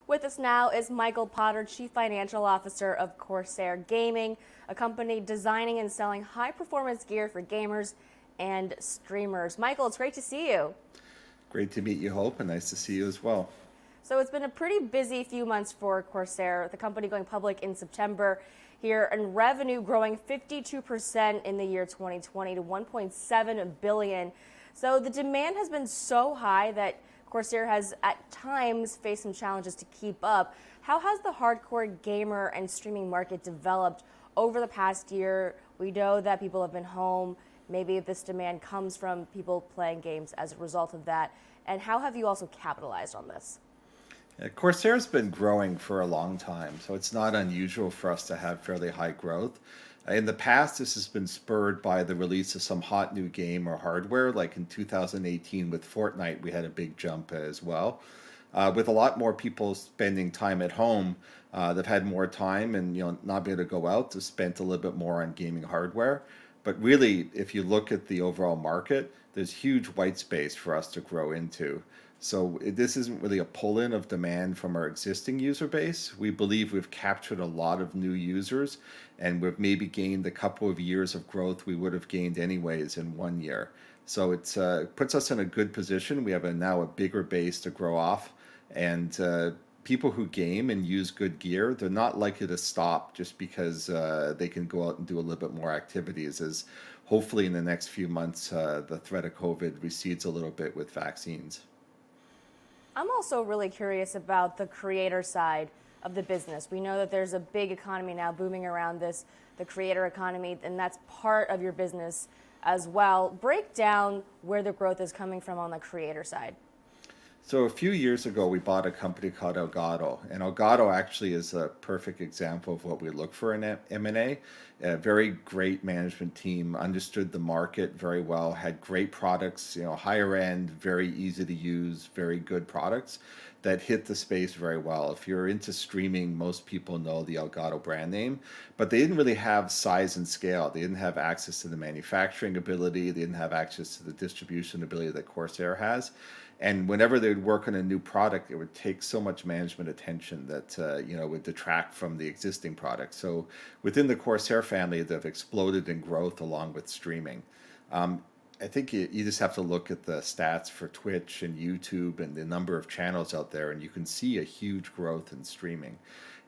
With us now is Michael Potter, Chief Financial Officer of Corsair Gaming, a company designing and selling high-performance gear for gamers and streamers. Michael, it's great to see you. Great to meet you, Hope, and nice to see you as well. So it's been a pretty busy few months for Corsair, the company going public in September here, and revenue growing 52% in the year 2020 to $1.7 billion. So the demand has been so high that Corsair has at times faced some challenges to keep up. How has the hardcore gamer and streaming market developed over the past year? We know that people have been home. Maybe this demand comes from people playing games as a result of that. And how have you also capitalized on this? Corsair's been growing for a long time, so it's not unusual for us to have fairly high growth. In the past, this has been spurred by the release of some hot new game or hardware, like in 2018 with Fortnite, we had a big jump as well. With a lot more people spending time at home, they've had more time and not being able to go out, to spend a little bit more on gaming hardware. But really, if you look at the overall market, there's huge white space for us to grow into. So this isn't really a pull-in of demand from our existing user base. We believe we've captured a lot of new users, and we've maybe gained a couple of years of growth we would have gained anyways in 1 year. So it puts us in a good position. We have now a bigger base to grow off, and people who game and use good gear, they're not likely to stop just because they can go out and do a little bit more activities, as hopefully in the next few months the threat of COVID recedes a little bit with vaccines. I'm also really curious about the creator side of the business. We know that there's a big economy now booming around this, the creator economy, and that's part of your business as well. Break down where the growth is coming from on the creator side. So a few years ago, we bought a company called Elgato, and Elgato actually is a perfect example of what we look for in M&A. A very great management team, understood the market very well, had great products, higher end, very easy to use, very good products that hit the space very well. If you're into streaming, most people know the Elgato brand name, but they didn't really have size and scale. They didn't have access to the manufacturing ability. They didn't have access to the distribution ability that Corsair has. And whenever they would work on a new product, it would take so much management attention that would detract from the existing product. So within the Corsair family, they've exploded in growth along with streaming. I think you just have to look at the stats for Twitch and YouTube and the number of channels out there, and you can see a huge growth in streaming.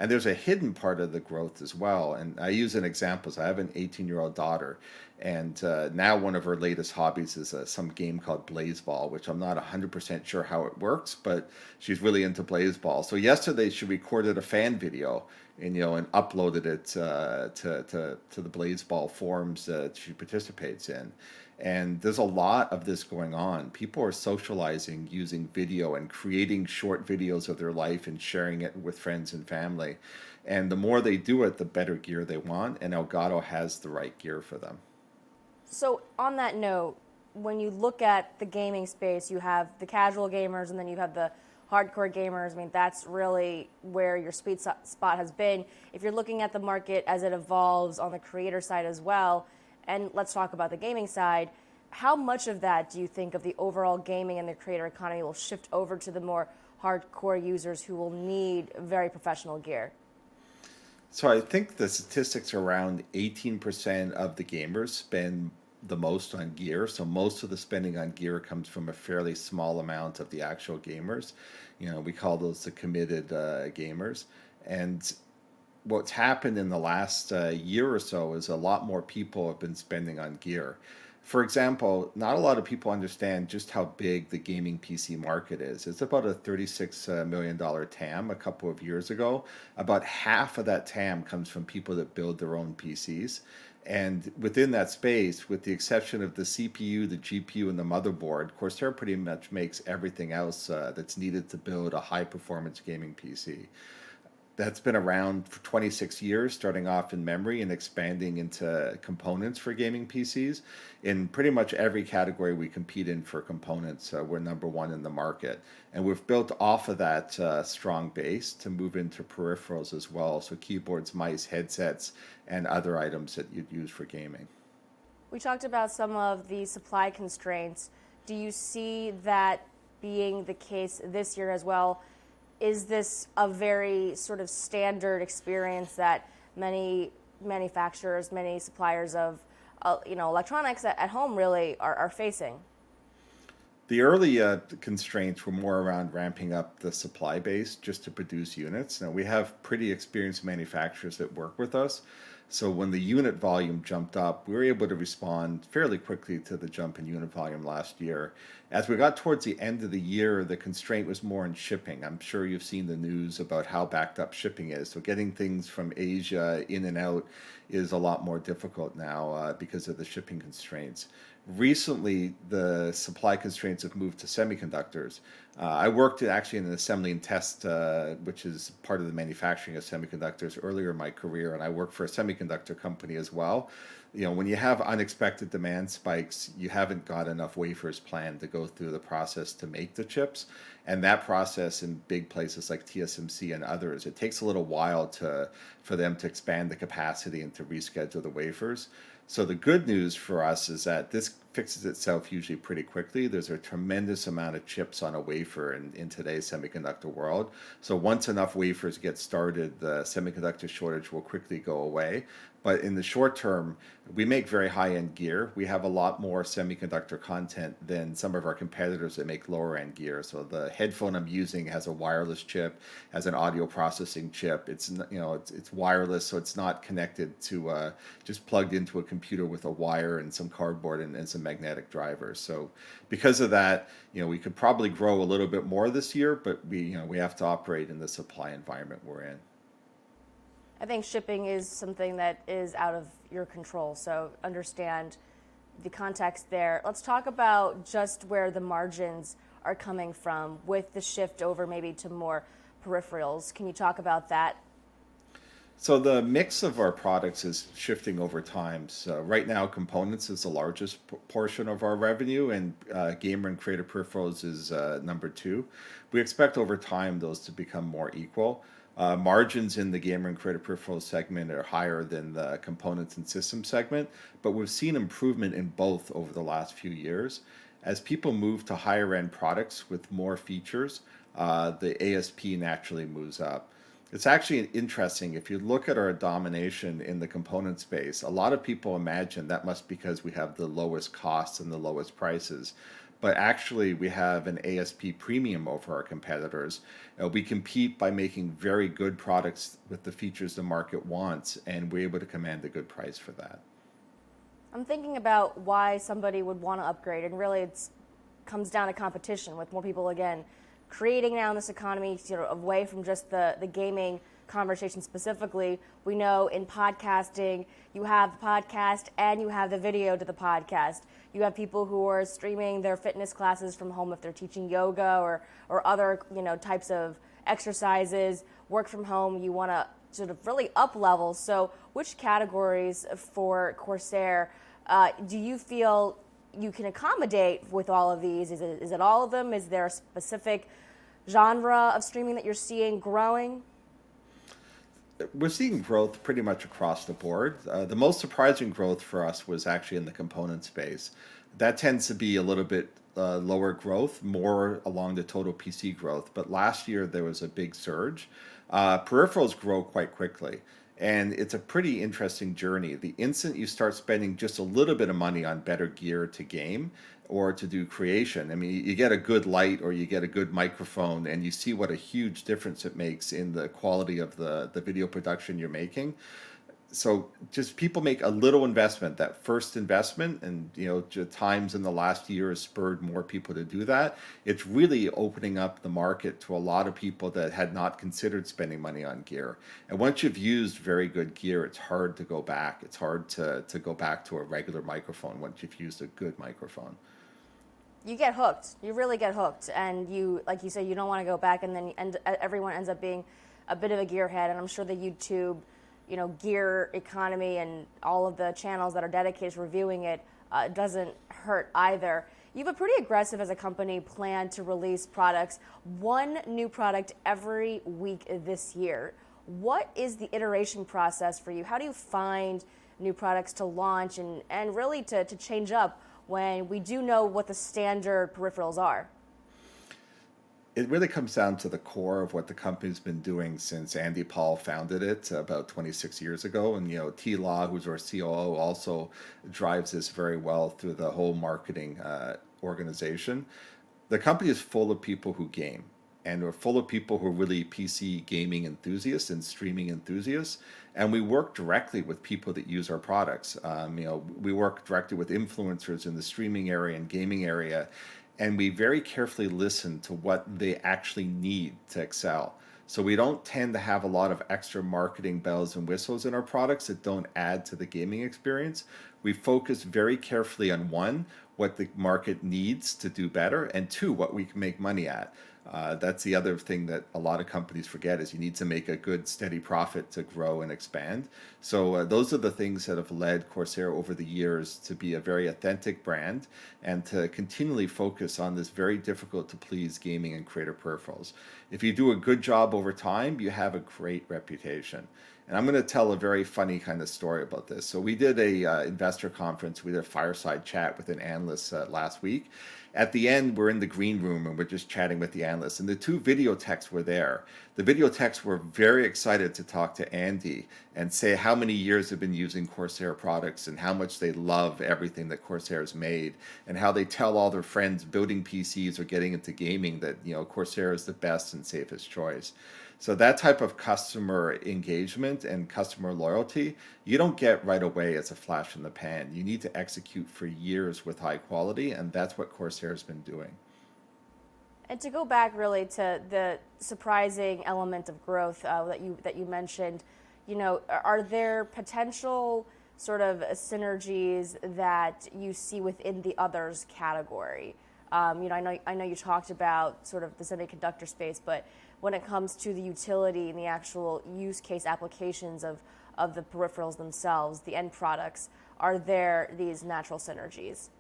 And there's a hidden part of the growth as well. And I use an example. So I have an 18-year-old daughter, and now one of her latest hobbies is some game called Blaseball, which I'm not 100% sure how it works, but she's really into Blaseball. So yesterday she recorded a fan video and uploaded it to the Blaseball forums that she participates in. And there's a lot of this going on. People are socializing using video and creating short videos of their life and sharing it with friends and family. And the more they do it, the better gear they want, and Elgato has the right gear for them. So on that note, when you look at the gaming space, you have the casual gamers and then you have the hardcore gamers. I mean, that's really where your sweet spot has been. If you're looking at the market as it evolves on the creator side as well, and let's talk about the gaming side, how much of that do you think of the overall gaming and the creator economy will shift over to the more hardcore users who will need very professional gear? So I think the statistics are around 18% of the gamers spend the most on gear. So most of the spending on gear comes from a fairly small amount of the actual gamers. We call those the committed gamers. And what's happened in the last year or so is a lot more people have been spending on gear. For example, not a lot of people understand just how big the gaming PC market is. It's about a $36 million TAM a couple of years ago. About half of that TAM comes from people that build their own PCs. And within that space, with the exception of the CPU, the GPU, and the motherboard, Corsair pretty much makes everything else that's needed to build a high-performance gaming PC. That's been around for 26 years, starting off in memory and expanding into components for gaming PCs. In pretty much every category we compete in for components, we're number one in the market. And we've built off of that strong base to move into peripherals as well, so keyboards, mice, headsets, and other items that you'd use for gaming. We talked about some of the supply constraints. Do you see that being the case this year as well? is this a very sort of standard experience that many manufacturers, many suppliers of electronics at home really are facing? The early constraints were more around ramping up the supply base just to produce units. Now, we have pretty experienced manufacturers that work with us. So when the unit volume jumped up, we were able to respond fairly quickly to the jump in unit volume last year. As we got towards the end of the year, the constraint was more in shipping. I'm sure you've seen the news about how backed up shipping is. So getting things from Asia in and out is a lot more difficult now because of the shipping constraints. Recently, the supply constraints have moved to semiconductors. I worked actually in an assembly and test, which is part of the manufacturing of semiconductors earlier in my career, and I worked for a semiconductor company as well. When you have unexpected demand spikes, you haven't got enough wafers planned to go through the process to make the chips. And that process in big places like TSMC and others, it takes a little while for them to expand the capacity and to reschedule the wafers. So the good news for us is that this fixes itself usually pretty quickly. There's a tremendous amount of chips on a wafer in today's semiconductor world. So once enough wafers get started, the semiconductor shortage will quickly go away. But in the short term, we make very high-end gear. We have a lot more semiconductor content than some of our competitors that make lower-end gear. So the headphone I'm using has a wireless chip, has an audio processing chip. It's it's wireless, so it's not connected to just plugged into a computer with a wire and some cardboard and some magnetic drivers. So because of that, we could probably grow a little bit more this year, but we have to operate in the supply environment we're in. I think shipping is something that is out of your control, so understand the context there. Let's talk about just where the margins are coming from with the shift over maybe to more peripherals. Can you talk about that? So the mix of our products is shifting over time. So right now, components is the largest portion of our revenue, and gamer and creative peripherals is number two. We expect over time those to become more equal. Margins in the gamer and creative peripherals segment are higher than the components and systems segment, but we've seen improvement in both over the last few years. As people move to higher end products with more features, the ASP naturally moves up. It's actually interesting. If you look at our domination in the component space, a lot of people imagine that must be because we have the lowest costs and the lowest prices. But actually, we have an ASP premium over our competitors. We compete by making very good products with the features the market wants, and we're able to command a good price for that. I'm thinking about why somebody would want to upgrade, and really it comes down to competition with more people, again, creating now in this economy, away from just the gaming conversation specifically. We know in podcasting, you have the podcast and you have the video to the podcast. You have people who are streaming their fitness classes from home if they're teaching yoga or other types of exercises. Work from home, you want to sort of really up level. So which categories for Corsair do you feel you can accommodate with all of these? Is it all of them? Is there a specific genre of streaming that you're seeing growing? We're seeing growth pretty much across the board. The most surprising growth for us was actually in the component space. That tends to be a little bit lower growth, more along the total PC growth. But last year there was a big surge. Peripherals grow quite quickly. And it's a pretty interesting journey. The instant you start spending just a little bit of money on better gear to game or to do creation, I mean, you get a good light or you get a good microphone and you see what a huge difference it makes in the quality of the video production you're making. So just people make a little investment, that first investment, and times in the last year has spurred more people to do that. It's really opening up the market to a lot of people that had not considered spending money on gear. And once you've used very good gear, it's hard to go back. It's hard to go back to a regular microphone once you've used a good microphone. You get hooked. You really get hooked, and like you say, you don't want to go back, and then everyone ends up being a bit of a gearhead. And I'm sure the YouTube gear economy and all of the channels that are dedicated to reviewing it doesn't hurt either. You have a pretty aggressive as a company plan to release products, one new product every week this year. What is the iteration process for you? How do you find new products to launch and really to change up when we do know what the standard peripherals are? it really comes down to the core of what the company's been doing since Andy Paul founded it about 26 years ago. And, T. Law, who's our COO, also drives this very well through the whole marketing organization. The company is full of people who game, and we're full of people who are really PC gaming enthusiasts and streaming enthusiasts. And we work directly with people that use our products. We work directly with influencers in the streaming area and gaming area, and we very carefully listen to what they actually need to excel. So we don't tend to have a lot of extra marketing bells and whistles in our products that don't add to the gaming experience. We focus very carefully on one, what the market needs to do better, and two, what we can make money at. That's the other thing that a lot of companies forget is you need to make a good steady profit to grow and expand. So those are the things that have led Corsair over the years to be a very authentic brand and to continually focus on this very difficult to please gaming and creator peripherals. If you do a good job over time, you have a great reputation. And I'm going to tell a very funny kind of story about this. So we did a investor conference. We did a fireside chat with an analyst last week. At the end, we're in the green room and we're just chatting with the analysts. And the two video techs were there. The video techs were very excited to talk to Andy and say how many years they've been using Corsair products and how much they love everything that Corsair has made and how they tell all their friends building PCs or getting into gaming that, Corsair is the best and safest choice. So that type of customer engagement and customer loyalty, you don't get right away as a flash in the pan. You need to execute for years with high quality, and that's what Corsair has been doing. And to go back really to the surprising element of growth that you mentioned, are there potential sort of synergies that you see within the others category? I know you talked about sort of the semiconductor space, but when it comes to the utility and the actual use case applications of the peripherals themselves, the end products, are there these natural synergies?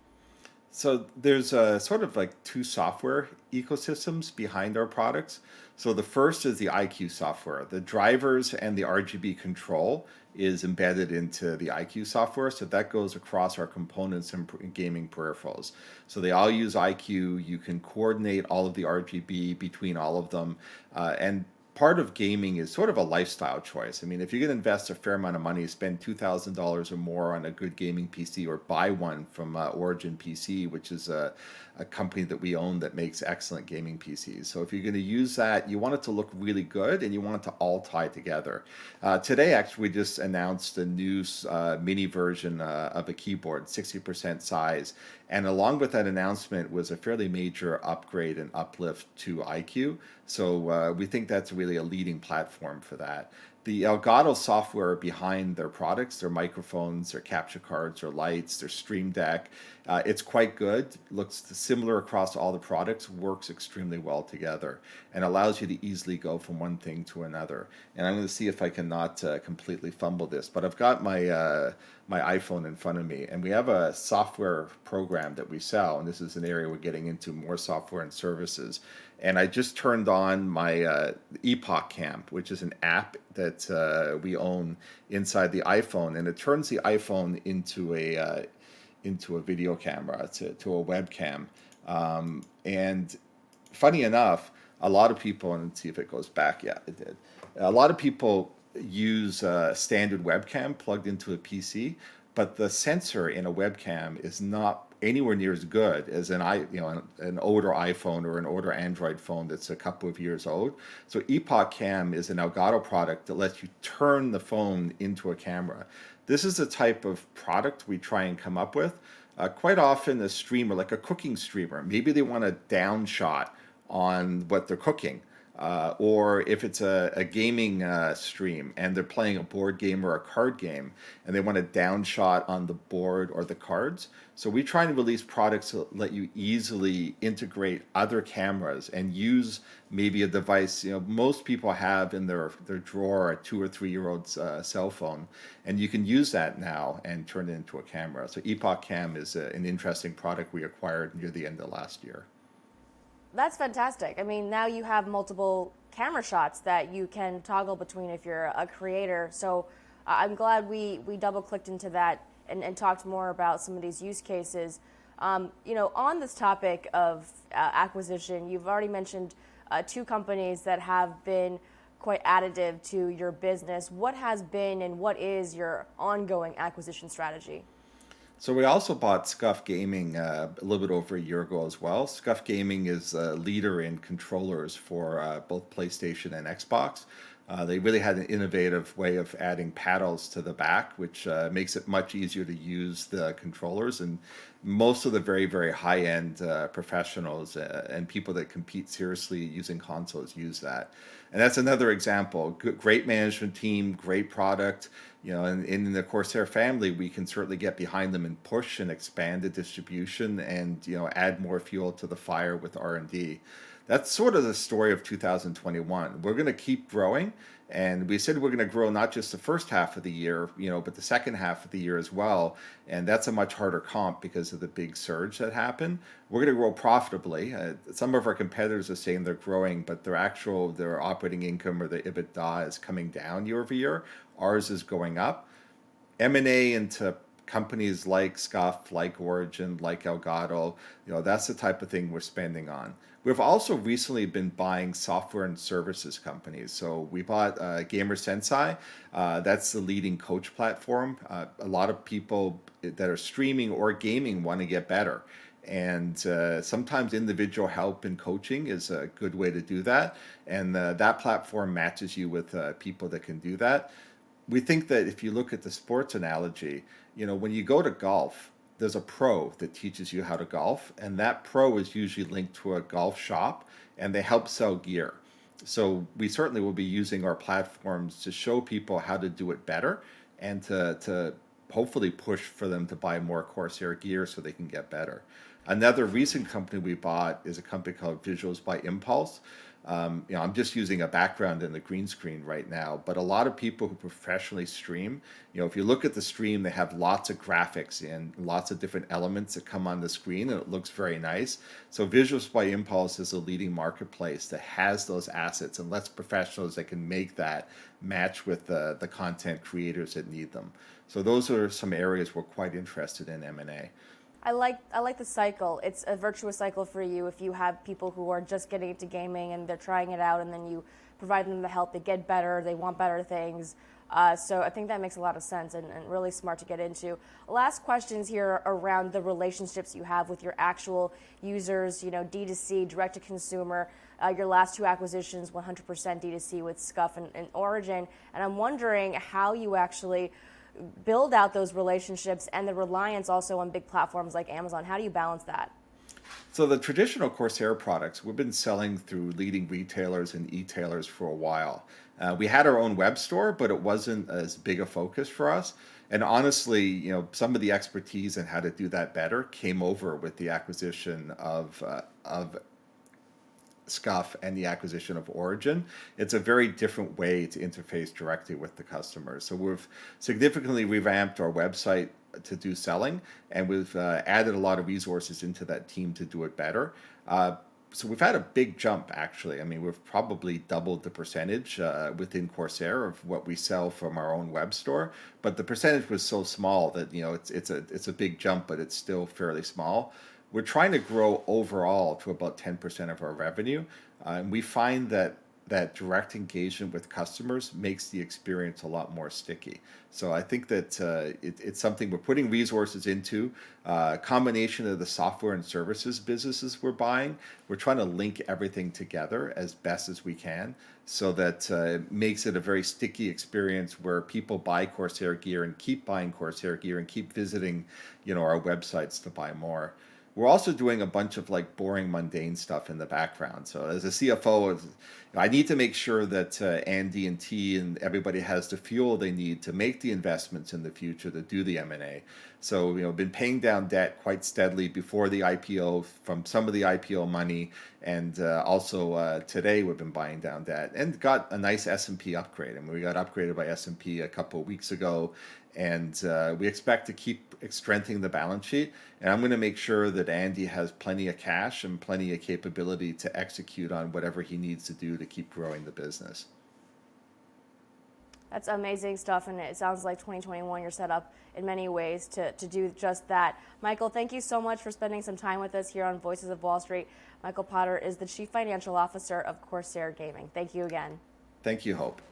So there's sort of like two software ecosystems behind our products. So the first is the IQ software. The drivers and the RGB control is embedded into the IQ software. So that goes across our components and gaming peripherals. So they all use IQ. You can coordinate all of the RGB between all of them. And part of gaming is sort of a lifestyle choice. I mean, if you're going to invest a fair amount of money, spend $2,000 or more on a good gaming PC or buy one from Origin PC, which is a company that we own that makes excellent gaming PCs. So if you're going to use that, you want it to look really good and you want it to all tie together. Today, actually, we just announced a new mini version of a keyboard, 60% size. And along with that announcement was a fairly major upgrade and uplift to IQ. So we think that's really a leading platform for that. The Elgato software behind their products, their microphones, their capture cards, their lights, their Stream Deck, it's quite good. Looks similar across all the products, works extremely well together, and allows you to easily go from one thing to another. And I'm going to see if I cannot completely fumble this, but I've got my my iPhone in front of me, and we have a software program that we sell, and this is an area we're getting into more software and services. And I just turned on my Epoch Cam, which is an app that we own inside the iPhone, and it turns the iPhone into a video camera, to a webcam. And funny enough, a lot of people, and let's see if it goes back. Yeah, it did. A lot of people use a standard webcam plugged into a PC, but the sensor in a webcam is not anywhere near as good as an older iPhone or an older Android phone that's a couple of years old. So Epoch Cam is an Elgato product that lets you turn the phone into a camera. This is the type of product we try and come up with. Quite often a streamer, like a cooking streamer, maybe they want a down shot on what they're cooking. Or if it's a gaming stream and they're playing a board game or a card game and they want a down shot on the board or the cards. So we try and release products that let you easily integrate other cameras and use maybe a device, most people have in their drawer a 2 or 3 year old cell phone, and you can use that now and turn it into a camera. So Epoch Cam is an interesting product we acquired near the end of last year. That's fantastic. I mean, now you have multiple camera shots that you can toggle between if you're a creator. So I'm glad we double clicked into that and talked more about some of these use cases. On this topic of acquisition. You've already mentioned two companies that have been quite additive to your business. What has been and what is your ongoing acquisition strategy? So we also bought Scuff Gaming a little bit over a year ago as well. Scuff Gaming is a leader in controllers for both PlayStation and Xbox. They really had an innovative way of adding paddles to the back, which makes it much easier to use the controllers. And most of the very, very high-end professionals and people that compete seriously using consoles use that. And that's another example. Great management team, great product. You know, and in the Corsair family, we can certainly get behind them and push and expand the distribution and, you know, add more fuel to the fire with R&D. That's sort of the story of 2021. We're going to keep growing, and we said we're going to grow not just the first half of the year, you know, but the second half of the year as well. And that's a much harder comp because of the big surge that happened. We're going to grow profitably. Some of our competitors are saying they're growing, but their operating income or the EBITDA is coming down year over year. Ours is going up. M&A into companies like Scuff, like Origin, like Elgato, you know, that's the type of thing we're spending on. We've also recently been buying software and services companies. So we bought Gamer Sensei. That's the leading coach platform. A lot of people that are streaming or gaming want to get better. And sometimes individual help and coaching is a good way to do that. And that platform matches you with people that can do that. We think that if you look at the sports analogy, you know, when you go to golf, there's a pro that teaches you how to golf, and that pro is usually linked to a golf shop, and they help sell gear. So we certainly will be using our platforms to show people how to do it better and to hopefully push for them to buy more Corsair gear so they can get better. Another recent company we bought is a company called Visuals by Impulse. You know, I'm just using a background in the green screen right now, but a lot of people who professionally stream, you know, if you look at the stream, they have lots of graphics and lots of different elements that come on the screen, and it looks very nice. So Visuals by Impulse is a leading marketplace that has those assets and lets professionals that can make that match with the content creators that need them. So those are some areas we're quite interested in M&A. I like the cycle. It's a virtuous cycle for you if you have people who are just getting into gaming and they're trying it out, and then you provide them the help, they get better, they want better things. So I think that makes a lot of sense and really smart to get into. Last questions here around the relationships you have with your actual users, you know, D2C, direct to consumer. Your last two acquisitions, 100% D2C with Scuff and Origin. And I'm wondering how you actually build out those relationships and the reliance also on big platforms like Amazon. How do you balance that? So the traditional Corsair products, we've been selling through leading retailers and e-tailers for a while. We had our own web store, but it wasn't as big a focus for us. And honestly, you know, some of the expertise in how to do that better came over with the acquisition of Scuff and the acquisition of Origin. It's a very different way to interface directly with the customers. So we've significantly revamped our website to do selling, and we've added a lot of resources into that team to do it better. So we've had a big jump, actually. I mean, we've probably doubled the percentage within Corsair of what we sell from our own web store. But the percentage was so small that, you know, it's a big jump, but it's still fairly small. We're trying to grow overall to about 10% of our revenue. And we find that direct engagement with customers makes the experience a lot more sticky. So I think that it's something we're putting resources into. A combination of the software and services businesses we're buying, we're trying to link everything together as best as we can so that it makes it a very sticky experience where people buy Corsair gear and keep buying Corsair gear and keep visiting, you know, our websites to buy more. We're also doing a bunch of like boring, mundane stuff in the background. So as a CFO, I need to make sure that Andy and T and everybody has the fuel they need to make the investments in the future to do the M&A. So, you know, been paying down debt quite steadily before the IPO from some of the IPO money, and also today we've been buying down debt and got a nice S&P upgrade. And we got upgraded by S&P a couple of weeks ago, and we expect to keep strengthening the balance sheet. And I'm going to make sure that Andy has plenty of cash and plenty of capability to execute on whatever he needs to do to keep growing the business. That's amazing stuff, and it sounds like 2021 you're set up in many ways to do just that. Michael, thank you so much for spending some time with us here on Voices of Wall Street. Michael Potter is the Chief Financial Officer of Corsair Gaming. Thank you again. Thank you, Hope.